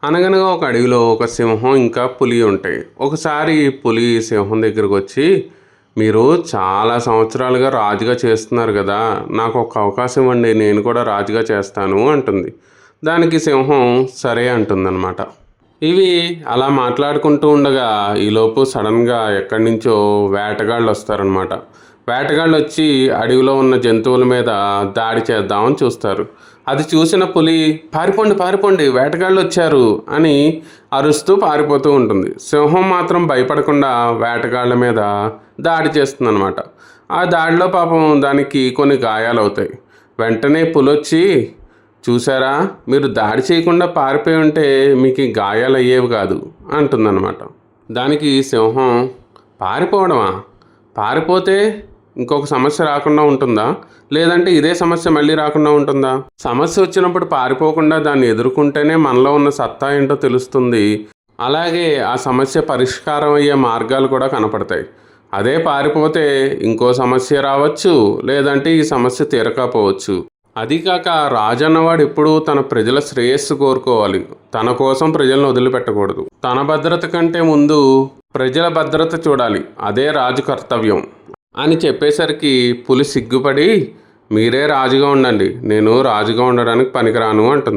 అనగనగా ఒక అడవిలో ఒక సింహం ఇంకా పులి ఉంటాయి. ఒకసారి పులి సింహం దగ్గరకు వచ్చి, మీరు చాలా సంవత్సరాలుగా రాజుగా చేస్తున్నారు కదా, నాకు ఒక అవకాశం ఇవ్వండి, నేను కూడా రాజుగా చేస్తాను అంటుంది. దానికి సింహం సరే అంటుందన్నమాట. ఇవి అలా మాట్లాడుకుంటూ ఉండగా ఈలోపు సడన్గా ఎక్కడి నుంచో వేటగాళ్ళు వస్తారనమాట. వేటగాళ్ళు వచ్చి అడవిలో ఉన్న జంతువుల మీద దాడి చేద్దామని చూస్తారు. అది చూసిన పులి పారిపోండి పారిపోండి వేటగాళ్ళు వచ్చారు అని అరుస్తూ పారిపోతూ ఉంటుంది. సింహం మాత్రం భయపడకుండా వేటగాళ్ళ మీద దాడి చేస్తుందన్నమాట. ఆ దాడిలో పాపం దానికి కొన్ని గాయాలు అవుతాయి. వెంటనే పులి వచ్చి, చూసారా, మీరు దాడి చేయకుండా పారిపోయి ఉంటే మీకు ఈ గాయాలు అయ్యేవి కాదు అంటుందన్నమాట. దానికి సింహం, పారిపోవడమా, పారిపోతే ఇంకొక సమస్య రాకుండా ఉంటుందా, లేదంటే ఇదే సమస్య మళ్ళీ రాకుండా ఉంటుందా? సమస్య వచ్చినప్పుడు పారిపోకుండా దాన్ని ఎదుర్కొంటేనే మనలో ఉన్న సత్తా ఏంటో తెలుస్తుంది. అలాగే ఆ సమస్య పరిష్కారం అయ్యే మార్గాలు కూడా కనపడతాయి. అదే పారిపోతే ఇంకో సమస్య రావచ్చు, లేదంటే ఈ సమస్య తీరకపోవచ్చు. అదీకాక రాజు అన్నవాడు ఎప్పుడూ తన ప్రజల శ్రేయస్సు కోరుకోవాలి. తన కోసం ప్రజలను వదిలిపెట్టకూడదు. తన భద్రత కంటే ముందు ప్రజల భద్రత చూడాలి. అదే రాజు కర్తవ్యం అని చెప్పేసరికి పులి సిగ్గుపడి, మీరే రాజుగా ఉండండి, నేను రాజుగా ఉండడానికి పనికిరాను అంటుంది.